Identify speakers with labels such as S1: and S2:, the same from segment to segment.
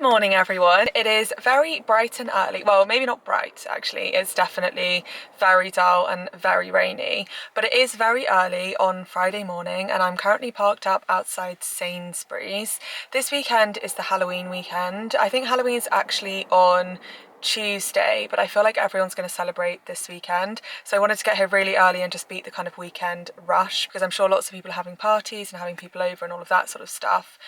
S1: morning everyone. It is very bright and early. Well, maybe not bright actually. It's definitely very dull and very rainy, but it is very early on Friday morning and I'm currently parked up outside Sainsbury's. This weekend is the Halloween weekend. I think Halloween's actually on Tuesday, but I feel like everyone's going to celebrate this weekend, so I wanted to get here really early and just beat the kind of weekend rush, because I'm sure lots of people are having parties and having people over and all of that sort of stuff.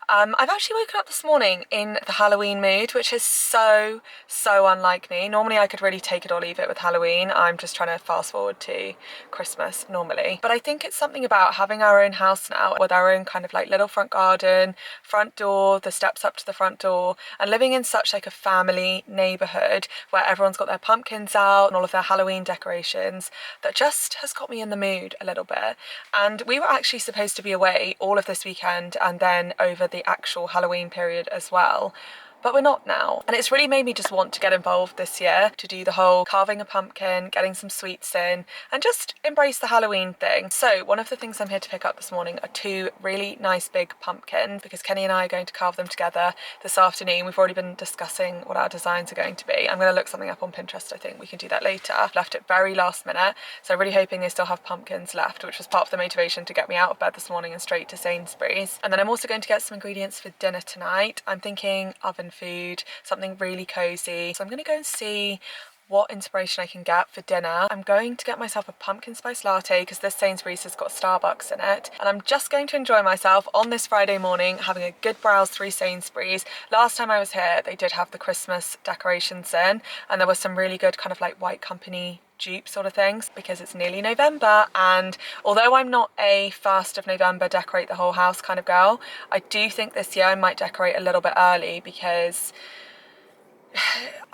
S1: I've actually woken up this morning in the Halloween mood, which is so unlike me. Normally I could really take it or leave it with Halloween. I'm just trying to fast forward to Christmas normally. But I think it's something about having our own house now with our own kind of like little front garden, front door, the steps up to the front door, and living in such like a family neighborhood where everyone's got their pumpkins out and all of their Halloween decorations, that just has got me in the mood a little bit. And we were actually supposed to be away all of this weekend and then over the actual Halloween period as well, but we're not now. And it's really made me just want to get involved this year, to do the whole carving a pumpkin, getting some sweets in, and just embrace the Halloween thing. So one of the things I'm here to pick up this morning are two really nice big pumpkins, because Kenny and I are going to carve them together this afternoon. We've already been discussing what our designs are going to be. I'm going to look something up on Pinterest. I think we can do that later. I've left it very last minute, so I'm really hoping they still have pumpkins left, which was part of the motivation to get me out of bed this morning and straight to Sainsbury's. And then I'm also going to get some ingredients for dinner tonight. I'm thinking oven food, something really cozy. So I'm going to go and see what inspiration I can get for dinner. I'm going to get myself a pumpkin spice latte because this Sainsbury's has got Starbucks in it, and I'm just going to enjoy myself on this Friday morning having a good browse through Sainsbury's. Last time I was here they did have the Christmas decorations in, and there was some really good kind of like white company dupe sort of things, because it's nearly November, and although I'm not a first of November decorate the whole house kind of girl, I do think this year I might decorate a little bit early, because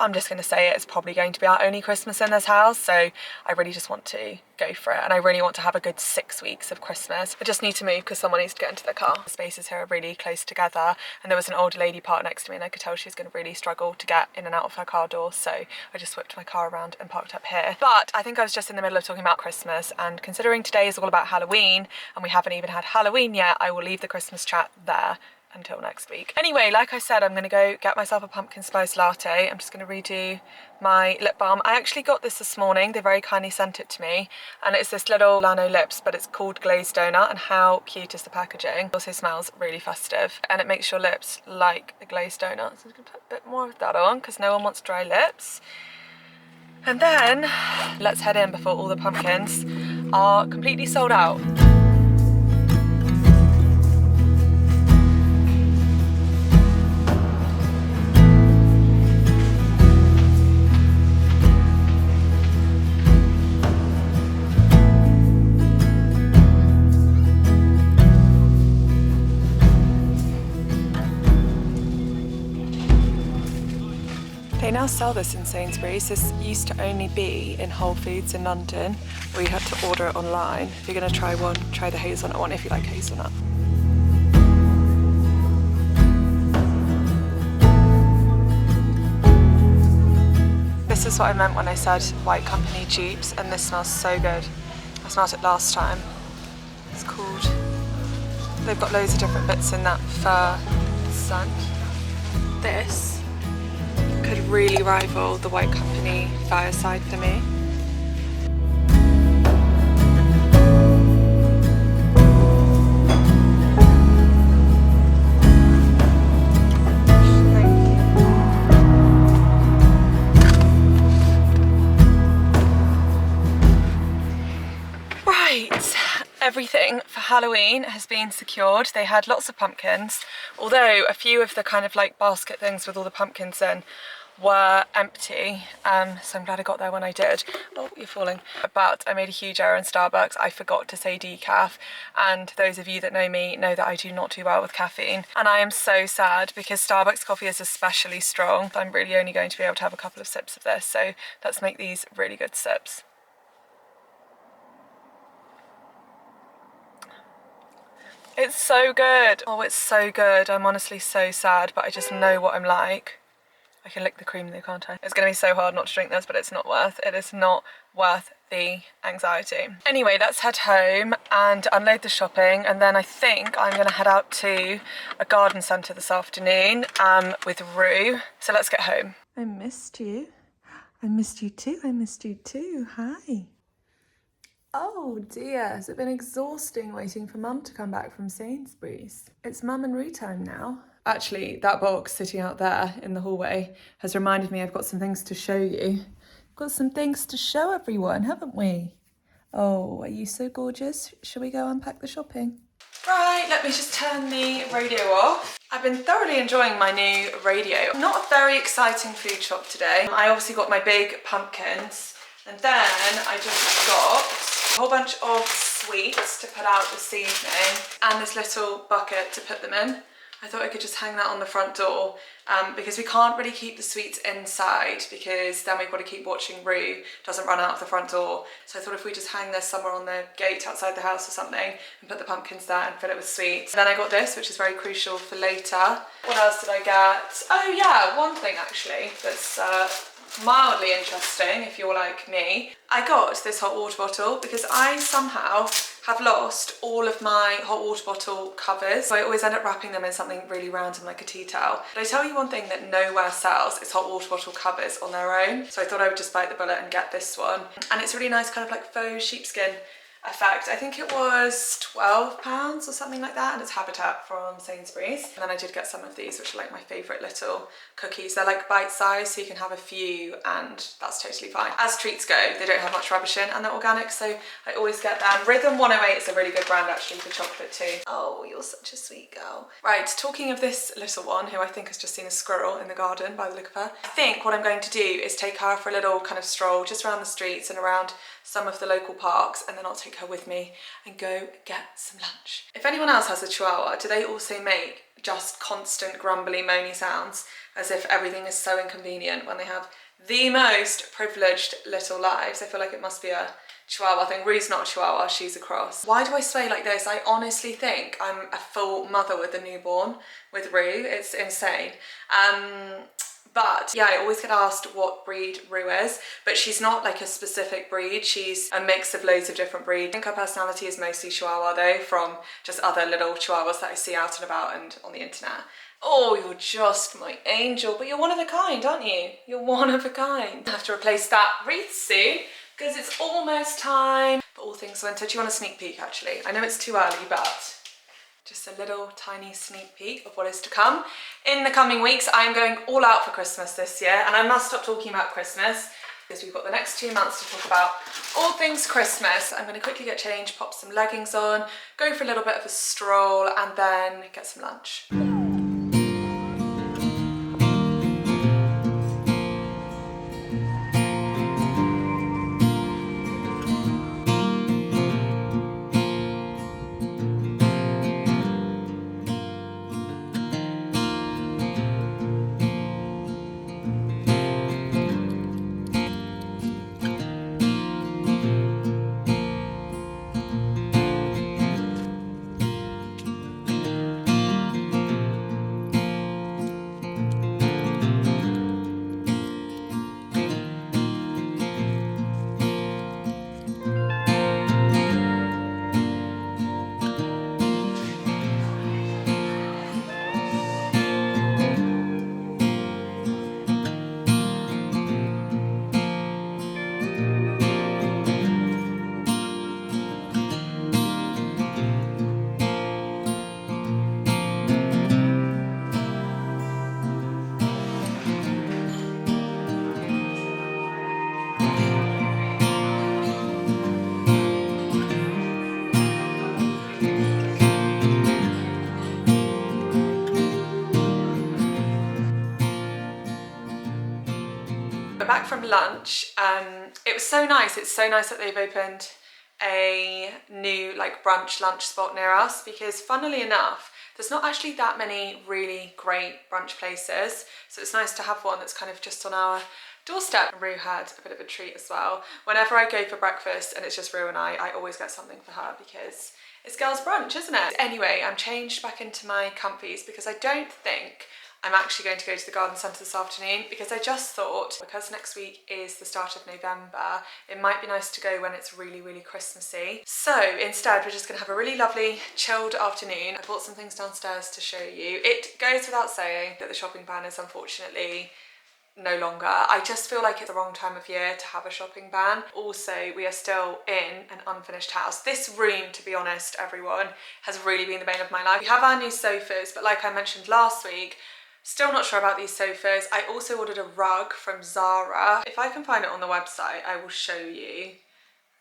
S1: I'm just going to say it's probably going to be our only Christmas in this house, so I really just want to go for it, and I really want to have a good 6 weeks of Christmas. I just need to move because someone needs to get into their car. The spaces here are really close together, and there was an older lady parked next to me and I could tell she was going to really struggle to get in and out of her car door, so I just whipped my car around and parked up here. But I think I was just in the middle of talking about Christmas, and considering today is all about Halloween and we haven't even had Halloween yet, I will leave the Christmas chat there until next week. Anyway, like I said, I'm going to go get myself a pumpkin spice latte. I'm just going to redo my lip balm. I actually got this morning. They very kindly sent it to me, and it's this little Lano lips, but it's called glazed donut, and how cute is the packaging. It also smells really festive and it makes your lips like a glazed donut. So I'm going to put a bit more of that on because no one wants dry lips. And then let's head in before all the pumpkins are completely sold out. They now sell this in Sainsbury's. This used to only be in Whole Foods in London, where you had to order it online. If you're going to try one, try the hazelnut one if you like hazelnut. This is what I meant when I said white company dupes, and this smells so good. I smelled it last time. It's called... They've got loads of different bits in that fir scent. This could really rival the White Company Fireside for me. Right, everything for Halloween has been secured. They had lots of pumpkins, although a few of the kind of like basket things with all the pumpkins in were empty, so I'm glad I got there when I did. Oh, you're falling. But I made a huge error in Starbucks. I forgot to say decaf, and those of you that know me know that I do not do well with caffeine, and I am so sad because Starbucks coffee is especially strong. I'm really only going to be able to have a couple of sips of this, so let's make these really good sips. It's so good. Oh, it's so good. I'm honestly so sad, but I just know what I'm like. I can lick the cream though, can't I? It's going to be so hard not to drink this, but it's not worth. It is not worth the anxiety. Anyway, let's head home and unload the shopping, and then I think I'm gonna head out to a garden centre this afternoon with Rue. So let's get home. I missed you. I missed you too. I missed you too. Hi. Oh dear, has it been exhausting waiting for Mum to come back from Sainsbury's? It's Mum and Rue time now. Actually, that box sitting out there in the hallway has reminded me I've got some things to show you. Got some things to show everyone, haven't we? Oh, are you so gorgeous? Shall we go unpack the shopping? Right, let me just turn the radio off. I've been thoroughly enjoying my new radio. Not a very exciting food shop today. I obviously got my big pumpkins, and then I just got a whole bunch of sweets to put out this evening and this little bucket to put them in. I thought I could just hang that on the front door because we can't really keep the sweets inside because then we've got to keep watching Rue doesn't run out of the front door. So I thought if we just hang this somewhere on the gate outside the house or something and put the pumpkins there and fill it with sweets. And then I got this, which is very crucial for later. What else did I get? Oh yeah, one thing actually that's mildly interesting if you're like me. I got this hot water bottle because I somehow have lost all of my hot water bottle covers. So I always end up wrapping them in something really random like a tea towel. But I tell you one thing that nowhere sells is hot water bottle covers on their own. So I thought I would just bite the bullet and get this one. And it's really nice kind of like faux sheepskin effect. I think it was £12 or something like that, and it's Habitat from Sainsbury's. And then I did get some of these, which are like my favourite little cookies. They're like bite-sized, so you can have a few, and that's totally fine. As treats go, they don't have much rubbish in, and they're organic, so I always get them. Rhythm 108 is a really good brand actually for chocolate too. Oh, you're such a sweet girl. Right, talking of this little one, who I think has just seen a squirrel in the garden by the look of her, I think what I'm going to do is take her for a little kind of stroll just around the streets and around some of the local parks, and then I'll take her with me and go get some lunch. If anyone else has a chihuahua, do they also make just constant grumbly moany sounds as if everything is so inconvenient when they have the most privileged little lives? I feel like it must be a chihuahua thing. Rue's not a chihuahua, she's a cross. Why do I sway like this? I honestly think I'm a full mother with a newborn with Rue. It's insane. But yeah, I always get asked what breed Rue is, but she's not like a specific breed. She's a mix of loads of different breeds. I think her personality is mostly Chihuahua though, from just other little Chihuahuas that I see out and about and on the internet. Oh, you're just my angel, but you're one of a kind, aren't you? You're one of a kind. I have to replace that wreath soon because it's almost time for all things winter. Do you want a sneak peek actually? I know it's too early, but just a little tiny sneak peek of what is to come. In the coming weeks, I'm going all out for Christmas this year, and I must stop talking about Christmas because we've got the next 2 months to talk about all things Christmas. I'm going to quickly get changed, pop some leggings on, go for a little bit of a stroll, and then get some lunch. Back from lunch. It was so nice. It's so nice that they've opened a new like brunch lunch spot near us, because funnily enough there's not actually that many really great brunch places, so it's nice to have one that's kind of just on our doorstep. Rue had a bit of a treat as well. Whenever I go for breakfast and it's just Rue and I always get something for her because it's girls brunch, isn't it? Anyway, I'm changed back into my comfies because I don't think I'm actually going to go to the garden centre this afternoon because I just thought, because next week is the start of November, it might be nice to go when it's really, really Christmassy. So instead, we're just going to have a really lovely chilled afternoon. I bought some things downstairs to show you. It goes without saying that the shopping ban is unfortunately no longer. I just feel like it's the wrong time of year to have a shopping ban. Also, we are still in an unfinished house. This room, to be honest, everyone, has really been the bane of my life. We have our new sofas, but like I mentioned last week, still not sure about these sofas. I also ordered a rug from Zara. If I can find it on the website, I will show you.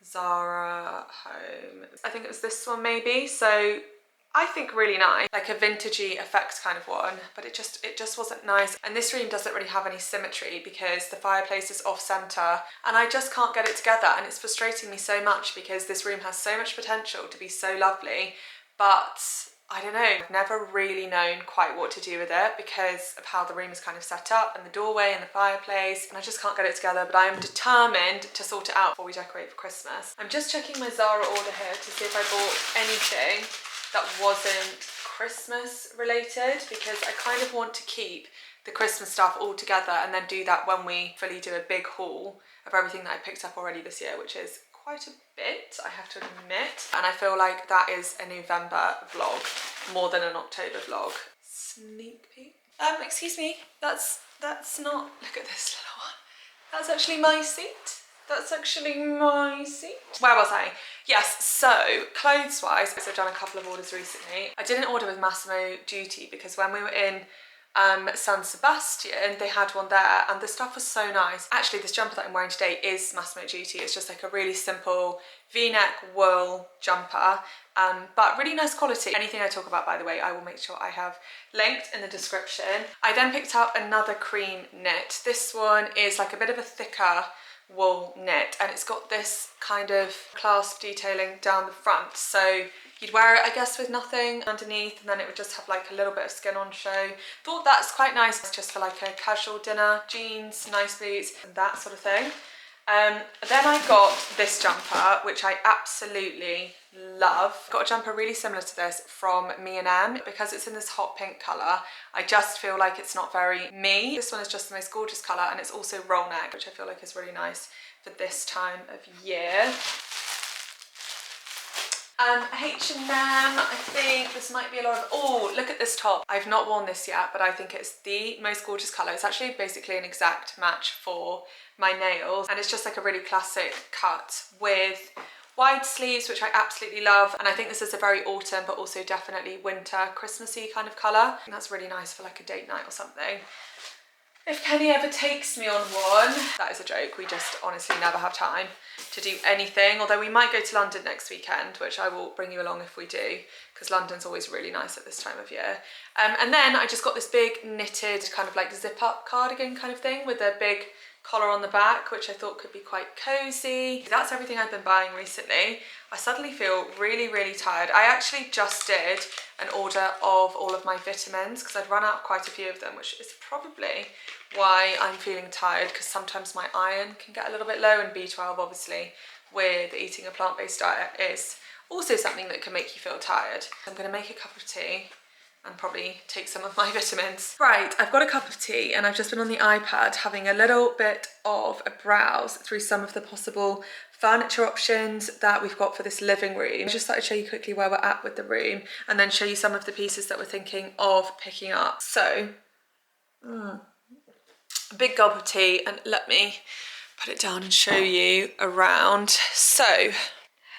S1: Zara Home. I think it was this one maybe. So I think really nice, like a vintagey effect kind of one, but it just wasn't nice. And this room doesn't really have any symmetry because the fireplace is off center and I just can't get it together, and it's frustrating me so much because this room has so much potential to be so lovely, but I don't know, I've never really known quite what to do with it because of how the room is kind of set up and the doorway and the fireplace, and I just can't get it together, but I am determined to sort it out before we decorate for Christmas. I'm just checking my Zara order here to see if I bought anything that wasn't Christmas related, because I kind of want to keep the Christmas stuff all together and then do that when we fully do a big haul of everything that I picked up already this year, which is quite a bit, I have to admit. And I feel like that is a November vlog more than an October vlog. Sneak peek. Excuse me, that's not, look at this little one. That's actually my seat. That's actually my seat. Where was I? Yes, so clothes-wise, I've done a couple of orders recently. I didn't order with Massimo Dutti because when we were in San Sebastian, they had one there and the stuff was so nice. Actually, this jumper that I'm wearing today is Massimo Dutti. It's just like a really simple V-neck wool jumper, but really nice quality. Anything I talk about, by the way, I will make sure I have linked in the description. I then picked up another cream knit. This one is like a bit of a thicker wool knit and it's got this kind of clasp detailing down the front, so you'd wear it I guess with nothing underneath and then it would just have like a little bit of skin on show. Thought that's quite nice just for like a casual dinner, jeans, nice boots and that sort of thing. Then I got this jumper, which I absolutely love. Got a jumper really similar to this from M&M. Because it's in this hot pink colour, I just feel like it's not very me. This one is just the most gorgeous colour and it's also roll neck, which I feel like is really nice for this time of year. H&M, I think this might be a lot of, oh, look at this top. I've not worn this yet, but I think it's the most gorgeous colour. It's actually basically an exact match for my nails, and it's just like a really classic cut with wide sleeves, which I absolutely love. And I think this is a very autumn, but also definitely winter, Christmassy kind of colour. And that's really nice for like a date night or something. If Kenny ever takes me on one, that is a joke, we just honestly never have time to do anything, although we might go to London next weekend, which I will bring you along if we do, because London's always really nice at this time of year. And then I just got this big knitted kind of like zip up cardigan kind of thing with a big collar on the back, which I thought could be quite cozy. That's everything I've been buying recently. I suddenly feel really, really tired. I actually just did an order of all of my vitamins because I'd run out of quite a few of them, which is probably why I'm feeling tired, because sometimes my iron can get a little bit low, and B12 obviously with eating a plant-based diet is also something that can make you feel tired. I'm going to make a cup of tea and probably take some of my vitamins. Right, I've got a cup of tea and I've just been on the iPad having a little bit of a browse through some of the possible furniture options that we've got for this living room. I just thought I'd show you quickly where we're at with the room and then show you some of the pieces that we're thinking of picking up. So, a big gulp of tea, and let me put it down and show you around. So,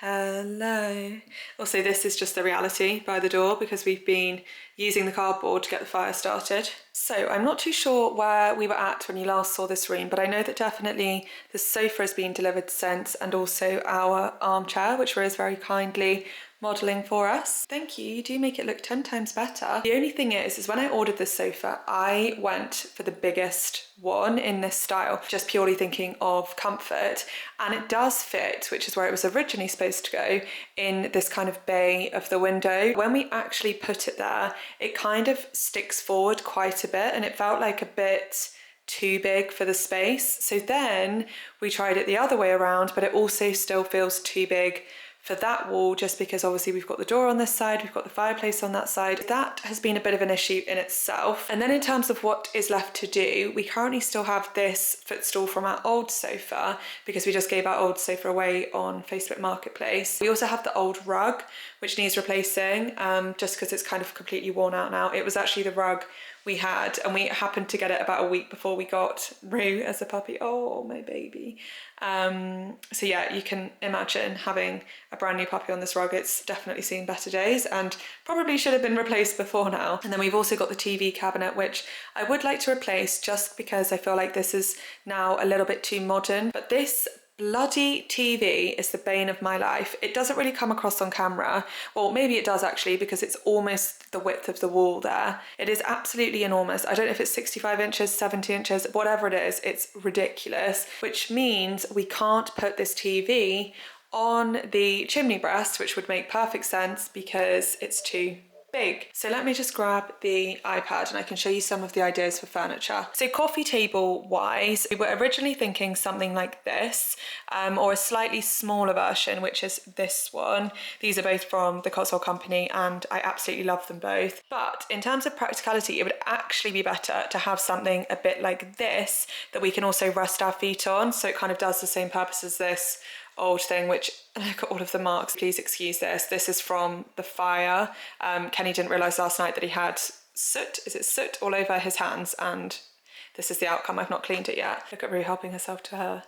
S1: hello. Also, this is just the reality by the door because we've been using the cardboard to get the fire started. So I'm not too sure where we were at when you last saw this room, but I know that definitely the sofa has been delivered since, and also our armchair, which Rose very kindly modelling for us. Thank you, you do make it look 10 times better. The only thing is when I ordered this sofa, I went for the biggest one in this style, just purely thinking of comfort, and it does fit, which is where it was originally supposed to go, in this kind of bay of the window. When we actually put it there, it kind of sticks forward quite a bit, and it felt like a bit too big for the space. So then we tried it the other way around, but it also still feels too big for that wall, just because obviously we've got the door on this side, we've got the fireplace on that side. That has been a bit of an issue in itself. And then in terms of what is left to do, we currently still have this footstool from our old sofa, because we just gave our old sofa away on Facebook Marketplace. We also have the old rug, which needs replacing, just because it's kind of completely worn out now. It was actually the rug we had, and we happened to get it about a week before we got Rue as a puppy. Oh, my baby. So yeah, you can imagine having a brand new puppy on this rug. It's definitely seen better days and probably should have been replaced before now. And then we've also got the TV cabinet, which I would like to replace, just because I feel like this is now a little bit too modern. But this bloody TV is the bane of my life. It doesn't really come across on camera. Well, maybe it does actually, because it's almost the width of the wall there. It is absolutely enormous. I don't know if it's 65 inches, 70 inches, whatever it is, it's ridiculous, which means we can't put this TV on the chimney breast, which would make perfect sense because it's too big. So let me just grab the iPad and I can show you some of the ideas for furniture. So coffee table wise, we were originally thinking something like this, or a slightly smaller version, which is this one. These are both from the Cotswold company and I absolutely love them both. But in terms of practicality, it would actually be better to have something a bit like this that we can also rest our feet on. So it kind of does the same purpose as this old thing, which, look at all of the marks, please excuse this. This is from the fire. Kenny didn't realise last night that he had soot, is it soot, all over his hands, and this is the outcome. I've not cleaned it yet. Look at Rue helping herself to her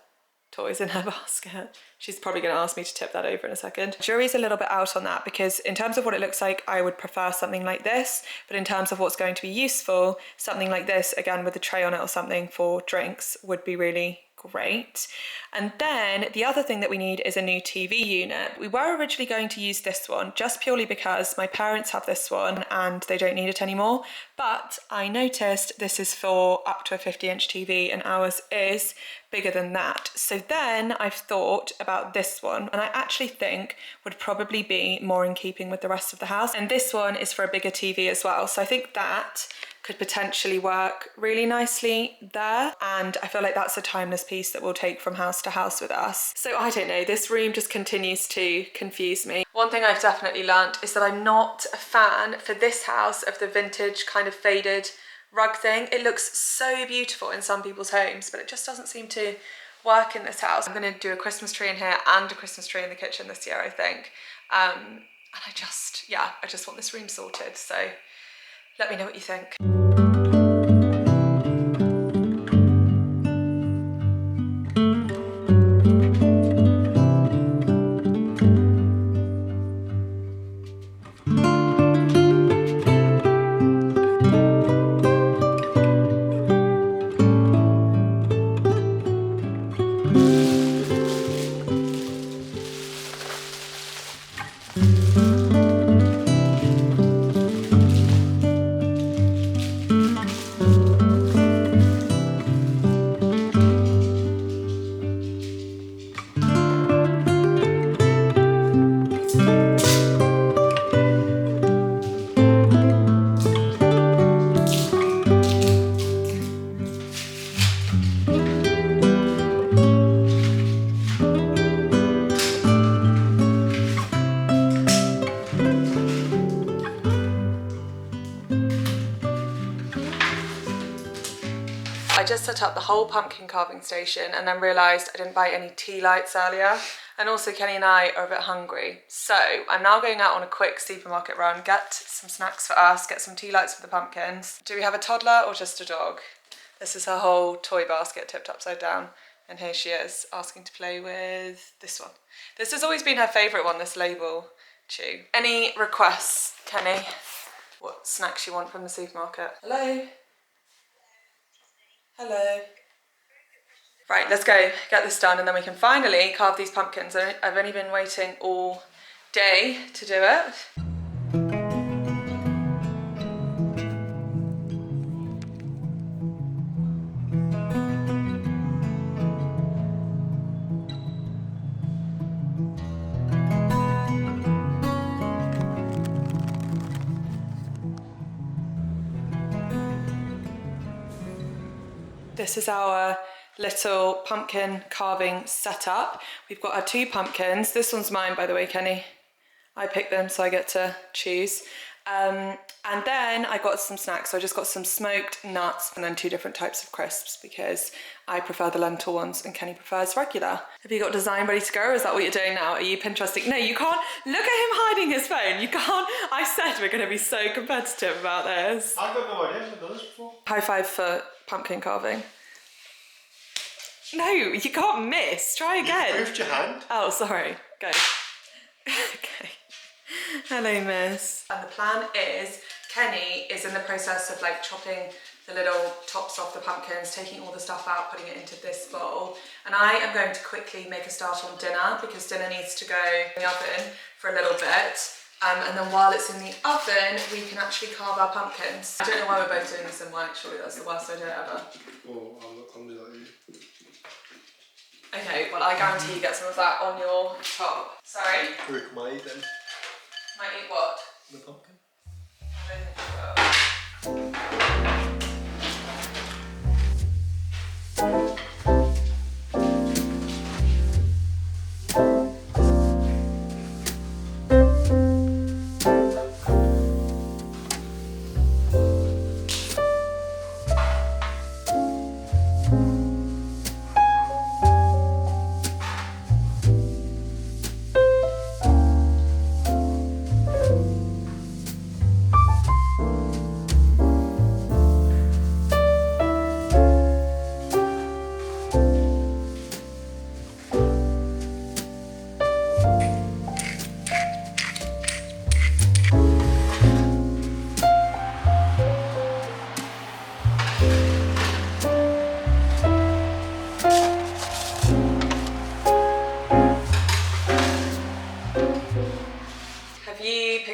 S1: toys in her basket. She's probably going to ask me to tip that over in a second. Jury's a little bit out on that, because in terms of what it looks like, I would prefer something like this, but in terms of what's going to be useful, something like this, again with a tray on it or something for drinks, would be really great. And then the other thing that we need is a new TV unit. We were originally going to use this one just purely because my parents have this one and they don't need it anymore, but I noticed this is for up to a 50-inch TV and ours is bigger than that. So then I've thought about this one, and I actually think would probably be more in keeping with the rest of the house, and this one is for a bigger TV as well. So I think that could potentially work really nicely there, and I feel like that's a timeless piece that we'll take from house to house with us. So I don't know, this room just continues to confuse me. One thing I've definitely learnt is that I'm not a fan for this house of the vintage kind of faded rug thing. It looks so beautiful in some people's homes, but it just doesn't seem to work in this house. I'm going to do a Christmas tree in here and a Christmas tree in the kitchen this year, I think. And I just want this room sorted. So let me know what you think. I just set up the whole pumpkin carving station and then realised I didn't buy any tea lights earlier, and also Kenny and I are a bit hungry. So I'm now going out on a quick supermarket run, get some snacks for us, get some tea lights for the pumpkins. Do we have a toddler or just a dog? This is her whole toy basket tipped upside down, and here she is asking to play with this one. This has always been her favourite one, this label chew. Any requests, Kenny? What snacks you want from the supermarket? Hello? Hello. Right, let's go get this done and then we can finally carve these pumpkins. I've only been waiting all day to do it. This is our little pumpkin carving setup. We've got our 2 pumpkins. This one's mine, by the way, Kenny. I picked them, so I get to choose. And then I got some snacks. So I just got some smoked nuts and then 2 different types of crisps because I prefer the lentil ones and Kenny prefers regular. Have you got design ready to go, or is that what you're doing now? Are you Pinteresting? No, you can't. Look at him hiding his phone. You can't. I said we're going to be so competitive about this.
S2: I've got no idea. I've done this before.
S1: High five for pumpkin carving. No, you can't miss. Try again.
S2: You moved your hand.
S1: Oh, sorry. Go. Okay. Hello, miss. And the plan is, Kenny is in the process of like chopping the little tops off the pumpkins, taking all the stuff out, putting it into this bowl. And I am going to quickly make a start on dinner because dinner needs to go in the oven for a little bit. And then while it's in the oven, we can actually carve our pumpkins. I don't know why we're both doing this in white, surely that's the worst idea ever.
S2: Oh, I'm not clumsy like you.
S1: Okay, well I guarantee you get some of that on your top. Sorry?
S2: We might eat then.
S1: Might eat what?
S2: The pumpkin.
S1: I don't think you will.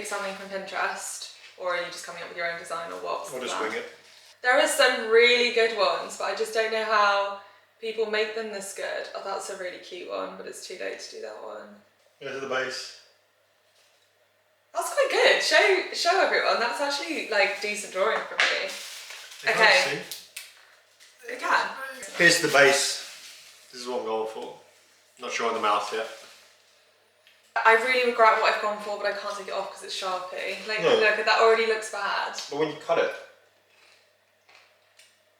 S1: Something from Pinterest, or are you just coming up with your own design, or what?
S2: I'll just wing it.
S1: There is some really good ones, but I just don't know how people make them this good. Oh, that's a really cute one, but it's too late to do that one.
S2: Go to the base.
S1: That's quite good. Show everyone. That's actually like decent drawing for me.
S2: You
S1: okay.
S2: Can't see.
S1: You can.
S2: Here's the base. This is what I'm going for. Not showing the mouth yet.
S1: I really regret what I've gone for, but I can't take it off because it's Sharpie. Like,
S2: No.
S1: look, that already looks bad.
S2: But when you cut it,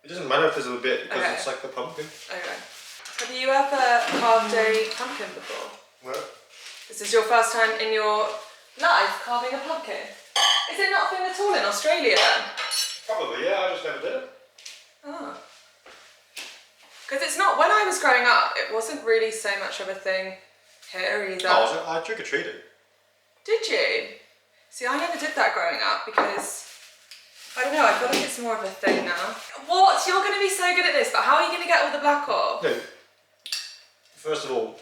S2: it doesn't matter if there's a bit because
S1: Okay.
S2: it's like the pumpkin.
S1: Okay. Have you ever carved a pumpkin before?
S2: What?
S1: This is your first time in your life carving a pumpkin. Is it not a thing at all in Australia then?
S2: Probably, yeah. I just never did it.
S1: Oh. Because it's not, when I was growing up, it wasn't really so much of a thing here either.
S2: Oh, I trick-or-treated.
S1: Did you? See, I never did that growing up because, I don't know, I feel like it's more of a thing now. What? You're going to be so good at this, but how are you going to get all the black off?
S2: No. First of all,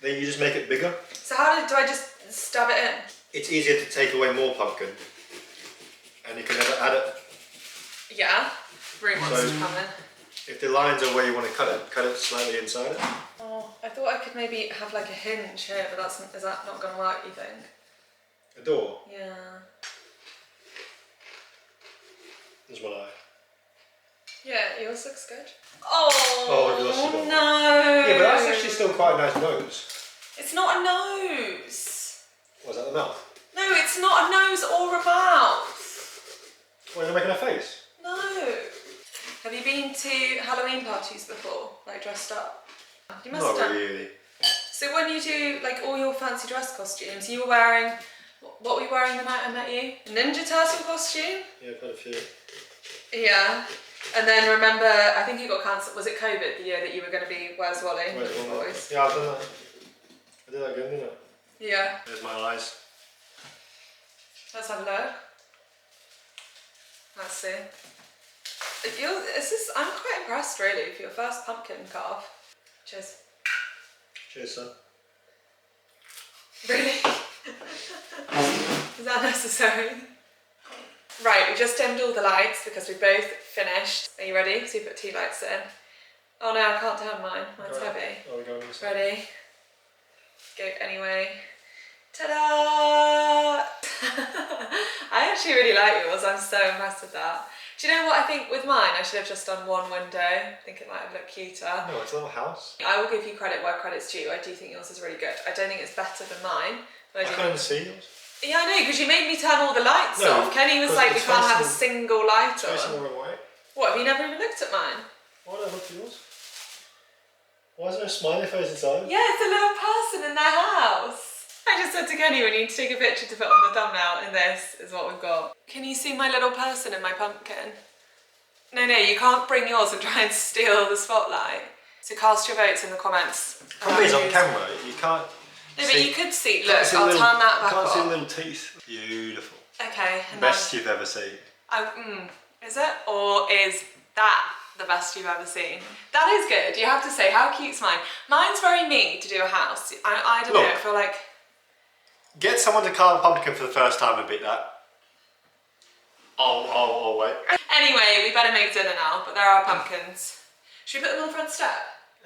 S2: then you just make it bigger.
S1: So how do I just stab it in?
S2: It's easier to take away more pumpkin. And you can never add it.
S1: Yeah. Room wants
S2: So-
S1: to come in.
S2: If the lines are where you want to cut it slightly inside it.
S1: Oh, I thought I could maybe have like a hinge here, but is that not going to work, you think?
S2: A door.
S1: Yeah.
S2: There's one eye.
S1: Yeah, yours looks good. Oh,
S2: Oh, I've lost it all.
S1: no.
S2: Yeah, but that's actually still quite a nice nose.
S1: It's not a nose.
S2: Was that the mouth?
S1: No, it's not a nose or a mouth.
S2: Well, you're making a face.
S1: No. Have you been to Halloween parties before? Like dressed up? You must
S2: Not
S1: have done.
S2: really.
S1: So when you do like all your fancy dress costumes, you were wearing, what were you wearing the night I met you? A Ninja Turtle costume?
S2: Yeah, quite a few.
S1: Yeah. And then remember, I think you got cancelled, was it COVID, the year that you were going to be Where's Wally?
S2: Where's
S1: with the
S2: one?
S1: boys?
S2: Yeah, I've done that. I did that again, didn't I?
S1: Yeah.
S2: There's my eyes.
S1: Let's have a look. Let's see. I'm quite impressed really for your first pumpkin carve. Cheers.
S2: Cheers, son.
S1: Really? Is that necessary? Right, we just dimmed all the lights because we both finished. Are you ready? So you put 2 lights in. Oh no, I can't turn mine. Mine's
S2: Right.
S1: heavy.
S2: Oh, we're going this way.
S1: Ready? Go anyway. Ta-da! I actually really like yours. I'm so impressed with that. Do you know what I think with mine? I should have just done one window. I think it might have looked cuter.
S2: No, it's a little house.
S1: I will give you credit where credit's due. I do think yours is really good. I don't think it's better than mine. But
S2: I can't even see yours.
S1: Yeah, I know, because you made me turn all the lights off. Kenny was like, we can't have a single light on.
S2: Facing the wrong way.
S1: What, have you never even looked at mine?
S2: Why did I look at yours? Why is there a smiley face inside?
S1: Yeah, it's a little person in their house. I just said to Kenny, we need to take a picture to put on the thumbnail, and this is what we've got. Can you see my little person in my pumpkin? No, you can't bring yours and try and steal the spotlight. So cast your votes in the comments.
S2: The problem is on camera, you can't.
S1: No, but you could see. Look, I'll turn that back on.
S2: You can't see the little teeth. Beautiful.
S1: Okay.
S2: Best you've ever seen.
S1: Is it? Or is that the best you've ever seen? That is good. You have to say, how cute's mine? Mine's very me to do a house. I don't know, I feel like...
S2: Get someone to carve a pumpkin for the first time and beat that. I'll wait.
S1: Anyway, we better make dinner now, but there are pumpkins. Should we put them on the front step?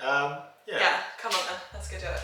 S2: Yeah.
S1: Yeah, come on then. Let's go do it.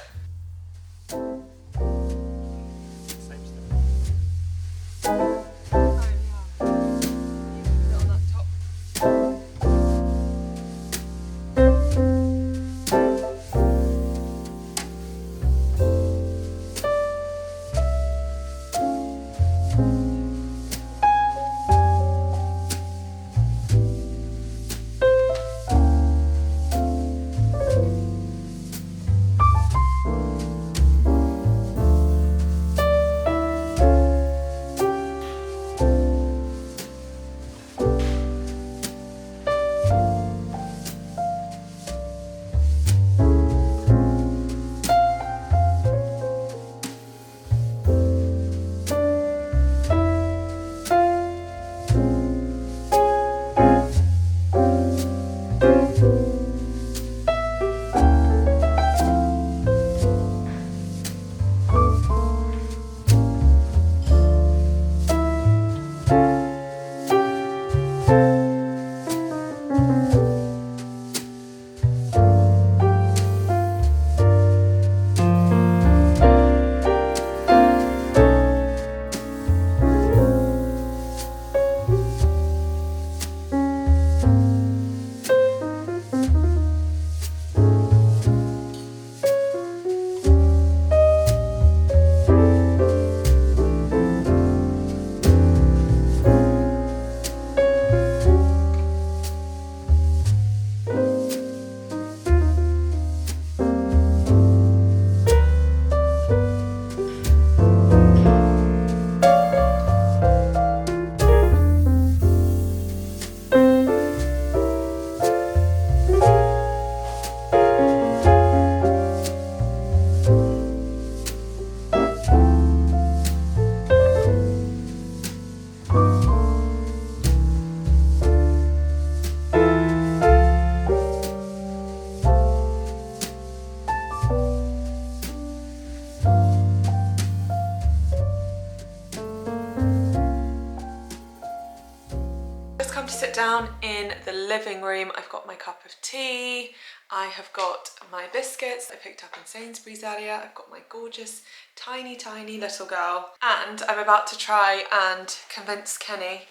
S1: Come to sit down in the living room. I've got my cup of tea, I have got my biscuits I picked up in Sainsbury's earlier, I've got my gorgeous tiny little girl, and I'm about to try and convince Kenny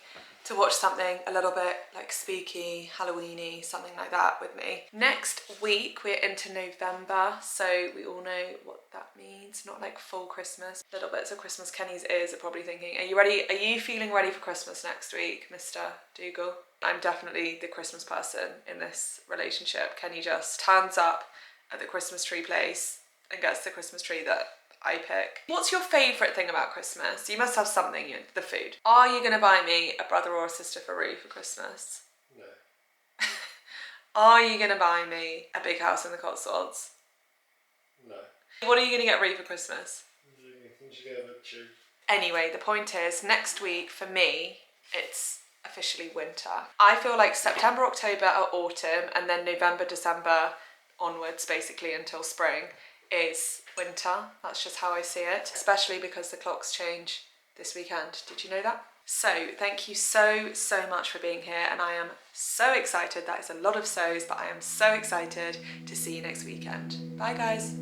S1: to watch something a little bit like spooky, Halloweeny, something like that with me. Next week we're into November, so we all know what that means. Not like full Christmas, little bits of Christmas. Kenny's ears are probably thinking, are you ready? Are you feeling ready for Christmas next week, Mr. Dougal? I'm definitely the Christmas person in this relationship. Kenny just turns up at the Christmas tree place and gets the Christmas tree that I pick. What's your favourite thing about Christmas? You must have something, the food. Are you going to buy me a brother or a sister for Rue for Christmas?
S2: No.
S1: Are you going to buy me a big house in the Cotswolds?
S2: No.
S1: What are you going to get Rue for Christmas?
S2: True.
S1: Anyway, the point is, next week for me, it's officially winter. I feel like September, October are autumn, and then November, December onwards, basically until spring, is winter. That's just how I see it, especially because the clocks change this weekend. Did you know that? So thank you so much for being here, and I am so excited. That is a lot of so's, but I am so excited to see you next weekend. Bye guys.